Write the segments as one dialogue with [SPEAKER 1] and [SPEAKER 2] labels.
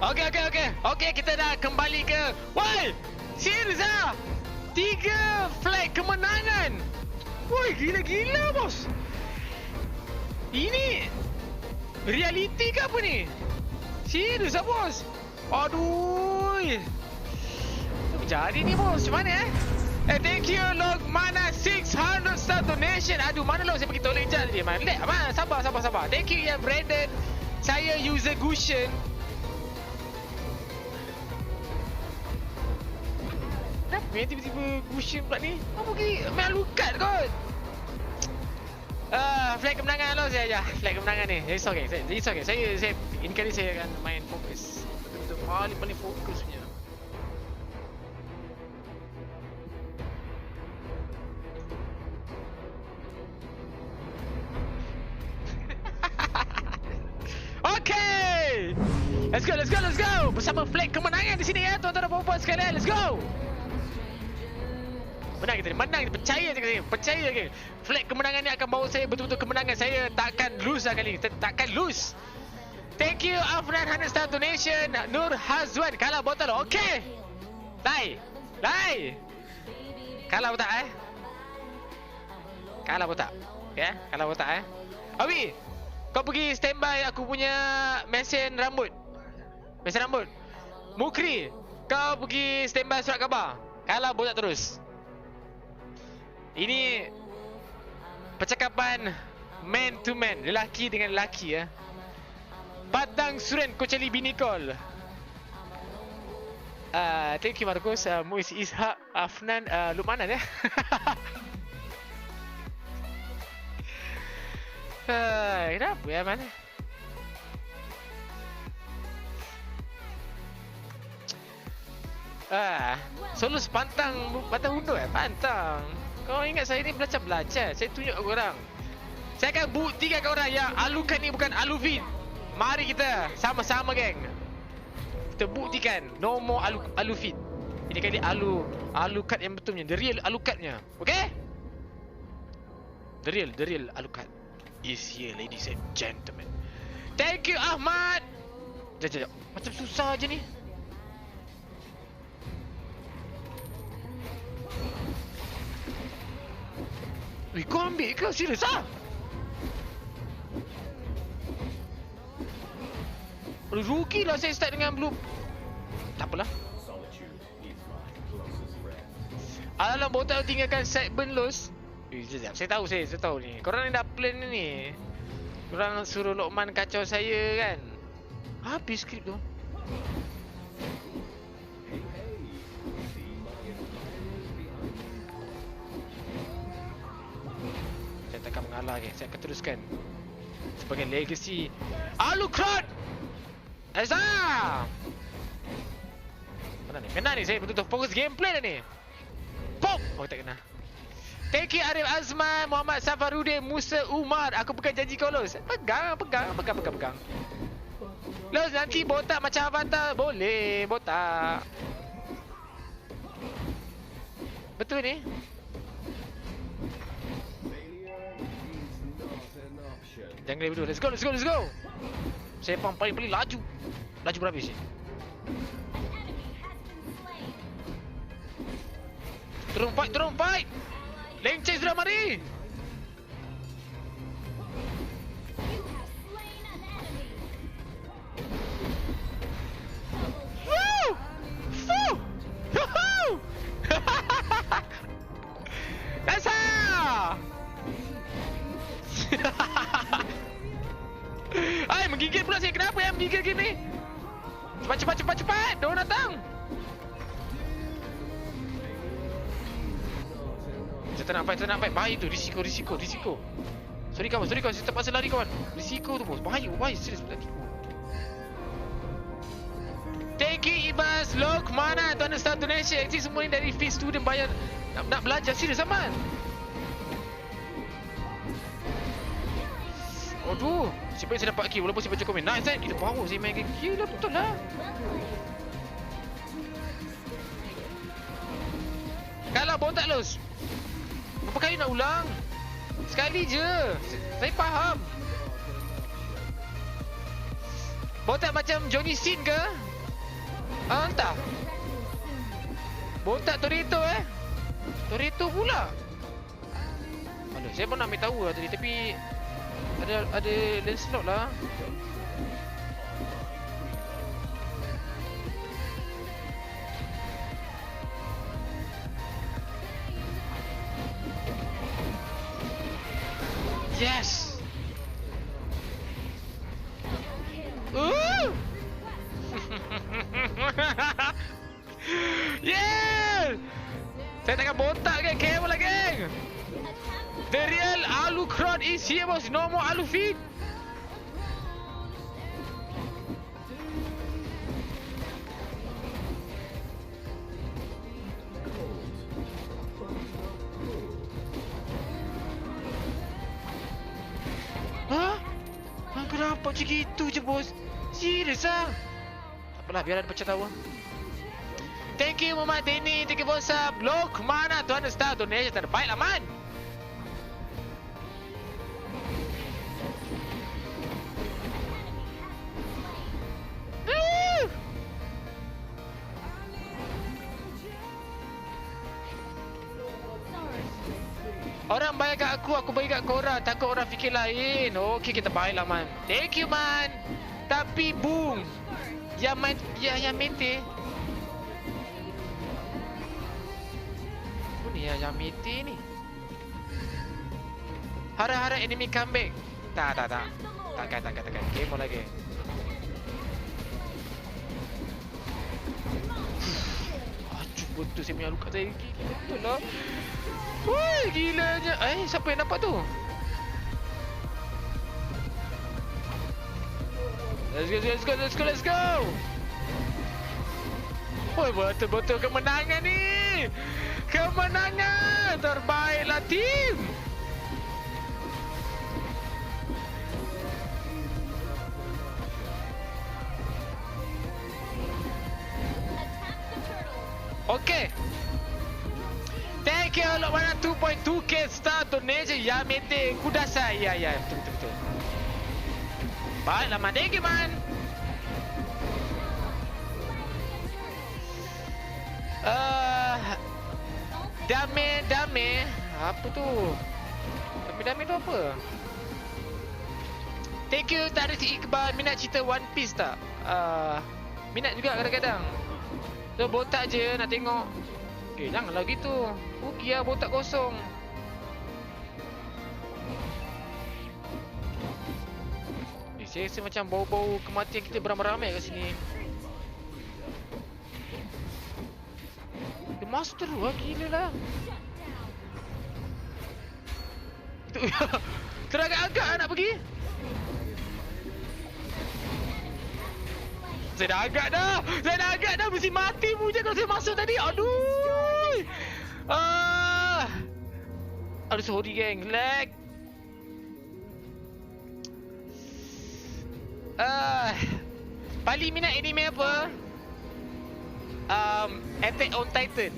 [SPEAKER 1] Okey, kita dah kembali ke... Woi! Serius ah? 3 flag kemenangan! Woi, gila-gila bos! Ini... realiti ke apa ni? Serius ah bos? Aduh! Apa jadi ni bos? Macam mana thank you Log Mana 600 star donation. Aduh, mana lo saya pergi tolak je dia. Sabar. Thank you ya Brandon. Saya user Gushen. Kenapa yang tiba-tiba Gushen pula ni? Apa pergi main lukat kot? Flag kemenangan lo saya. Flag kemenangan ni. It's okay. Saya ini kali saya akan main fokus. Betul-betul paling fokus punya. Okay, let's go. Bersama flag kemenangan di sini ya, tuan-tuan dan puan-puan sekalian. Let's go. Menang kita ni, percaya je. Okay. Flag kemenangan ni akan bawa saya betul-betul kemenangan. Saya takkan lose lah kali ni. Takkan lose. Thank you Afnan 100 star donation. Nur Hazwan kalah botol. Okay. Lai. Kalah botak Kalah botak. Ya, kalah botak Abi, kau pergi standby aku punya mesin rambut. Mukri, kau pergi standby surat khabar. Kalah botak terus. Ini percakapan man to man, lelaki dengan lelaki ya. Padang Suren kau cari bini kol. Thank you Marcos, Muiz Ishak, Afnan, Lumanan ya. Kenapa ya mana? Solo pantang undur pantang. Kau ingat saya ni belajar. Saya tunjuk ke korang. Saya akan buktikan ke korang yang Alucard ni bukan Aluvin. Mari kita sama-sama geng. Kita buktikan no more Aluvin. Ini kali Alucard yang betulnya, the real Alucardnya. Okay? The real Alucard is here, ladies and gentlemen. Thank you Ahmad. Sekejap. Macam susah je ni. Kau ambil ke? Serius ah? Rugi lah saya start dengan blue. Tak apalah. Alah, botak tinggalkan side burn loss. Sekejap, saya tahu ni. Korang ni dah plan ni. Korang suruh Lokman kacau saya kan. Habis skrip tu. Saya takkan mengalah ke. Saya akan teruskan sebagai legacy Alucard. Eza! Kena ni, saya betul-betul fokus gameplay dah ni. Pop! Oh, tak kena. Thank you Arif Azman, Muhammad Safarudin, Musa Umar. Aku pegang janji kau Los. Pegang. Los, nanti botak macam Avatar. Boleh, botak. Betul ni? Jangan lebih dulu. Let's go. Saya paling laju. Laju berhabis je. Turun fight. Lenceng sudah mari. Woo! Dasar! Menggigil pula saya. Kenapa yang menggigil gini? Cepat. Diorang datang. Saya tak nak fight. Bahaya tu. Risiko. Sorry kawan. Saya terpaksa lari kawan. Risiko tu bos. Bahaya. Serius lagi. Thank you Ibas. Log mana tuan start donation. Actually semua ni dari fee student bayar. Nak belajar. Serius aman. Aduh. Siapa yang saya dapat kill walaupun saya baca komen. Nice kan? Kita power saya main game. Gila betul lah. Kalah botak Los. Berapa kali nak ulang? Sekali je. Saya faham. Botak macam Johnny Sin ke? Entah. Botak Torito Torito pula. Aduh, saya pun nak ambil tahu lah tadi tapi ada Lancelot lah. Yes. Yeah. Saya takkan botak ke camel lah geng. The real Alu crowd is here boss. No more Alu feed. Kenapa macam gitu je bos? Serius lah. Tak apalah, biar ada pecah tahu. Thank you Muhammad Dini. Thank you for sub. Look mana tuan star donation terbaik lah man. Orang bayar kat aku bagi kat korang. Takut orang fikir lain. Okey, kita baiklah man. Thank you man. Tapi boom. Yang main yang mete. Apa ni yang mete ni? Harap-harap enemy comeback. Tak. Takkan. Game lagi. Acuh, betul saya punya luka saya. Betul lah. Woi, gilanya. Siapa yang dapat tu? Let's go. Woi, betul-betul kemenangan ni. Kemenangan. Terbaiklah tim. Okay. Thank you Allah mana 2.2k star donation Yamete kudasai. Ya betul. Baiklah man, thank you man. Dame. Apa tu? Dame tu apa? Thank you Taris Iqbal. Minat cerita One Piece tak? Minat juga kadang-kadang. So botak je nak tengok. Janganlah gitu. Rugi lah botak kosong. Saya rasa macam bau-bau kematian kita beramai-ramai kat sini. Dia masuk terus lah, gila lah. Itu teragak-agak nak pergi. Saya dah agak dah. Mesti mati mu je kalau saya masuk tadi. Aduh. Aduh, sorry geng. Lag. Paling minat anime apa? Attack on Titan,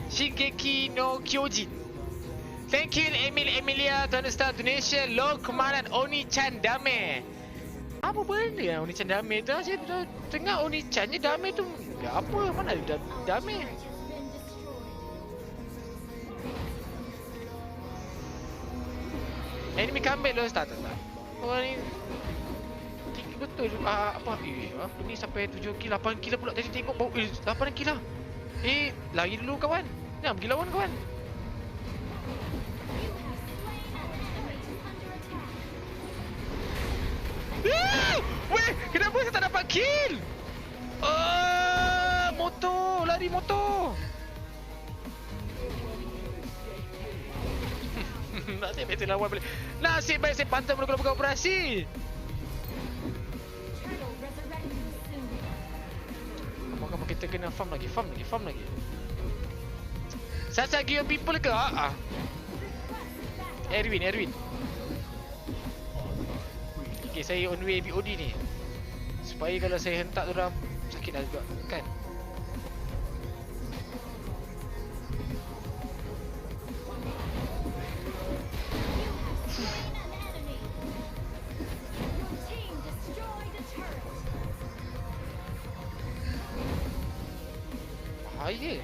[SPEAKER 1] Shingeki no Kyojin. Thank you Emilia to understand donation. Long kemaran Oni-chan Dame. Apa benda yang Oni-chan Dame tu? Saya tengah Oni-chan je Dame tu. Apa? Mana ada Dame? Enemy comeback lo tak. Orang ni betul apa ni sampai 7 kill 8 kill pula tadi tengok bau 8 kill lah. Lari dulu kawan. Jangan pergi lawan kawan. Weh, kenapa saya tak dapat kill? Motor, lari motor. Nasib baik saya lawan boleh. Nasib baik saya pantang melakukan operasi. Kamu kita kena farm lagi. Sasa give people ke? Erwin. Okay, saya on way BOD ni. Supaya kalau saya hentak tu orang sakit dah juga, kan? bahaya.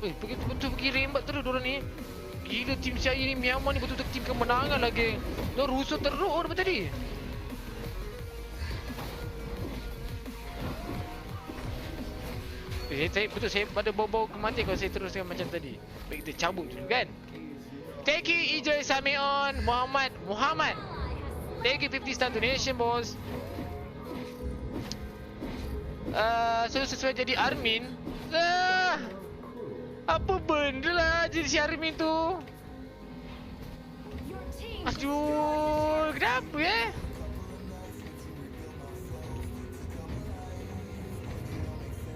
[SPEAKER 1] Betul-betul pergi rembat terus diorang ni. Gila tim saya ni, Myanmar ni betul-betul tim kemenangan lagi. Diorang rusuh teruk daripada tadi. Betul saya pada bau-bau kematian kalau saya teruskan macam tadi. Baik kita cabut dulu kan. Thank you Ijay Samion Muhammad. Thank you 50 star donation boss. So sesuai jadi Armin. Apa benda lah jadi si Armin tu? Aduh, kenapa ya?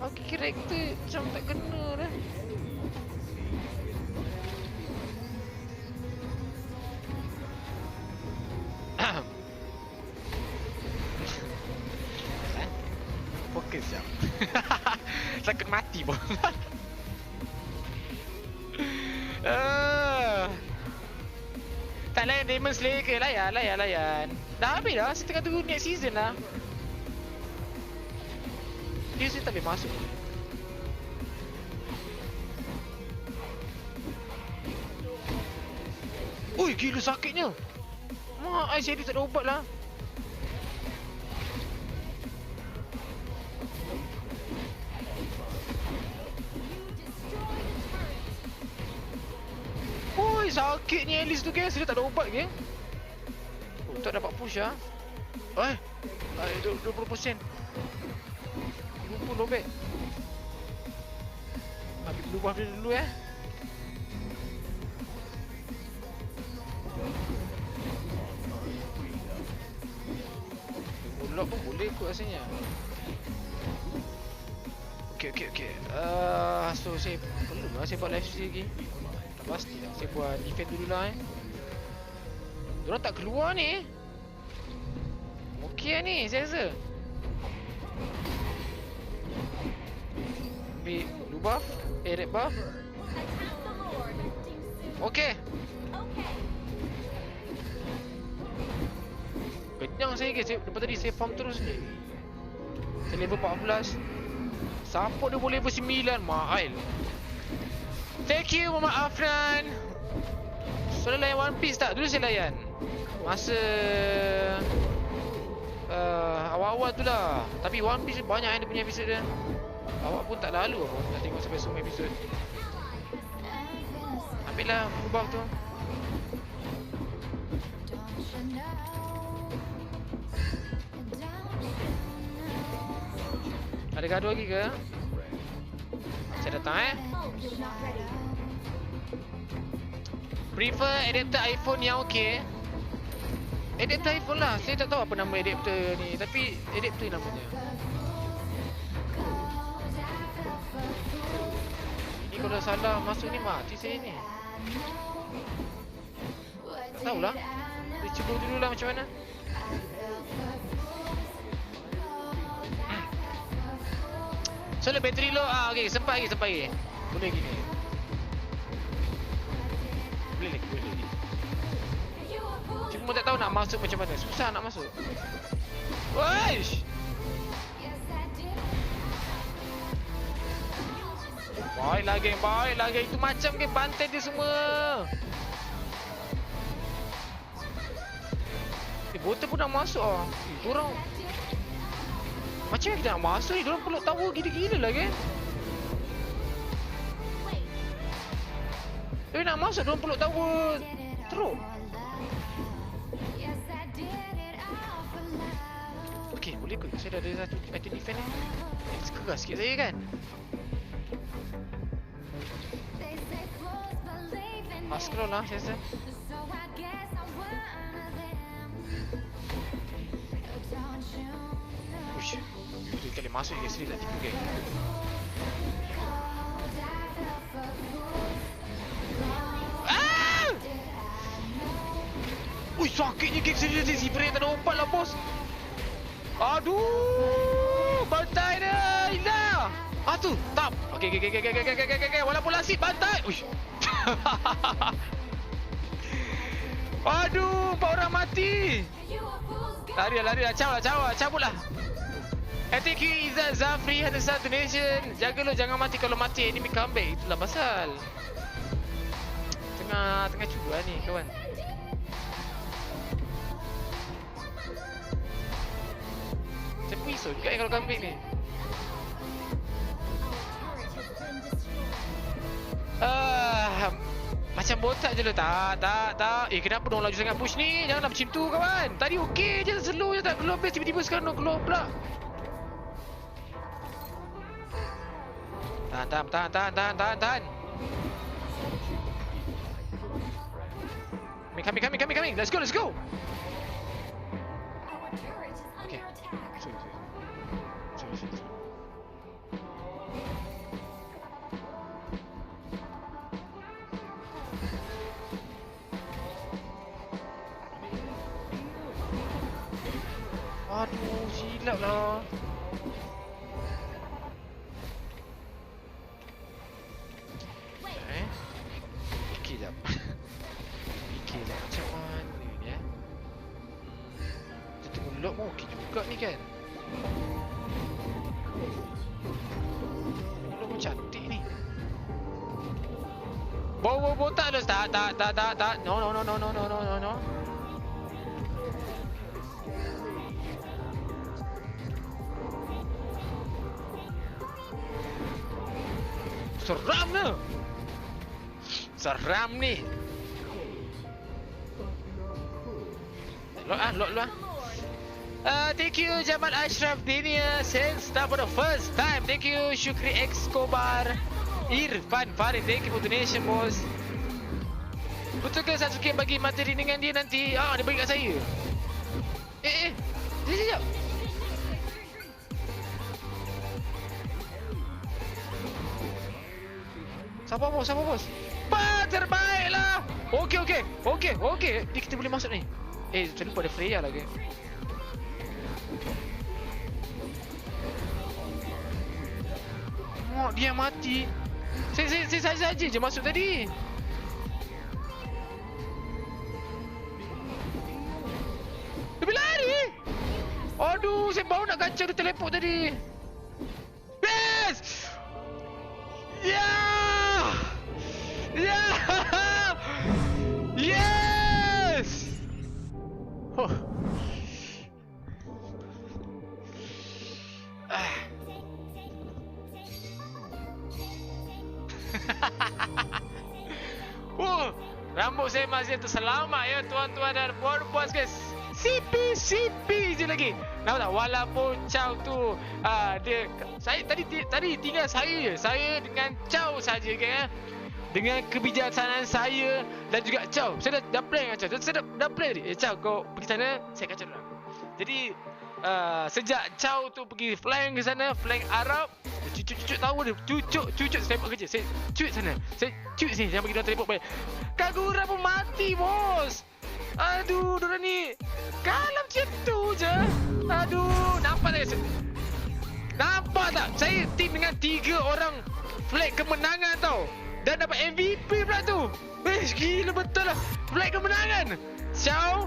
[SPEAKER 1] Aku karakter macam tak kena dah. Fokus jap. Takut mati pun. Tak layan Demon Slayer ke? Layan. Dah habis dah, saya tengah tunggu next season lah. Dia saya tak boleh masuk. Ui, gila sakitnya. Mak, saya tak ada ubat lah. Ui, sakitnya Alice tu guys. Dia tak ada ubat ke? Oh, tak dapat push lah. 20%. Lobek. Ambil berubah dulu ya. Lock pun boleh kot rasanya. Okey. So saya perlu lah saya buat live stream lagi. Tak pasti lah. Saya buat defend dulu lah Diorang tak keluar ni. Okey lah ni saya rasa. Ambil blue buff, red buff. Okey. Kenyang saya guys, daripada tadi saya farm terus ni. Saya level 14. Siapa dia boleh level 9? Mahal. Thank you Muhammad Afran. So layan One Piece tak? Dulu saya layan masa awal-awal tu lah. Tapi One Piece banyak yang dia punya episode dia. Awak pun tak lalu apa nak tengok sampai semua episod. Ambil lah berubah tu. Ada gaduh lagi ke? Saya datang Prefer adapter iPhone yang okey. Adapter iPhone lah. Saya tak tahu apa nama adapter ni, tapi adapter namanya. Kalau salah masuk ni mati saya ni. Tak tahulah. Kita cuba dulu lah macam mana. So le bateri low. Okey, sempat lagi. Boleh gini. Boleh lagi. Cuma tak tahu nak masuk macam mana. Susah nak masuk. Woish. Baik lagi. Itu macam ke bantai dia semua. Botol pun nak masuk ah. Diorang macam kita nak masuk ni. Diorang peluk tawa gila-gila lah kan. Diorang nak masuk, diorang peluk tawa teruk. Okey, boleh kot. Saya dah ada satu item defend ni. Keras sikit saya kan. Scroll lah saya rasa. Ush, itu kali masuk dia sendiri tak tipu kan. Ui, sakitnya geng sendiri. Zipper yang tak ada obat lah bos. Aduh, bantai dia hilang. Tu, tap. Okey. Walaupun lasik bantai. Uish. Aduh, 4 orang mati. Lari lah, cabut lah. ATQ Izzat Zafri ada satu donation. Jaga lo, jangan mati. Kalau mati enemy comeback. Itulah pasal. Tengah cuba ni kawan. Saya risau juga kalau comeback ni. Macam botak je lo. Tak. Kenapa dong laju sangat push ni? Janganlah macam tu kawan. Tadi okey je, slow je tak keluar base. Tiba-tiba sekarang nak keluar pula. Tahan. Coming. Let's go. Okay. Sorry. Aduh, silap lah. Fikir jap macam mana ni Kita tengok lock pun okey juga ni kan. Lock pun cantik ni. Botak dah. Tak. No. Seram ni. Lock lah. Thank you Jamal Ashraf Dinia send star for the first time. Thank you Syukri Escobar Irfan Farid. Thank you for donation boss. Betul ke Sasuke bagi materi dengan dia nanti? Dia bagi kat saya. Sekejap. Sabar bos. Terbaik lah. Okey. Kita boleh masuk ni. Saya lupa ada Freya lagi. Dia mati. Saya saja je masuk tadi. Dia lari. Aduh, saya baru nak kacau dia teleport tadi. Yes! Yes! Rambut saya masih terselamat ya tuan-tuan dan puan-puan sekalian. CP je lagi. Nampak tak? Walaupun Chow tu saya tadi tinggal saya dengan Chow saja kan. Dengan kebijaksanaan saya dan juga Chow. Saya dah plan dengan Chow. Saya dah plan tadi. Chow kau pergi sana, saya kacau dulu. Jadi sejak Chow tu pergi flank ke sana, flank Arab, cucuk tahu dia. Cucuk saya buat kerja. Saya cucuk sana. Saya cucuk sini. Jangan bagi dia teleport balik. Kagura pun mati bos. Aduh, diorang ni kalau macam tu je. Aduh, nampak tak? Saya team dengan 3 orang flag kemenangan tau. Dan dapat MVP pula tu. Gila betul lah. Flag kemenangan. Chow,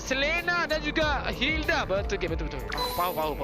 [SPEAKER 1] Selena dan juga Hilda. Betul. Power.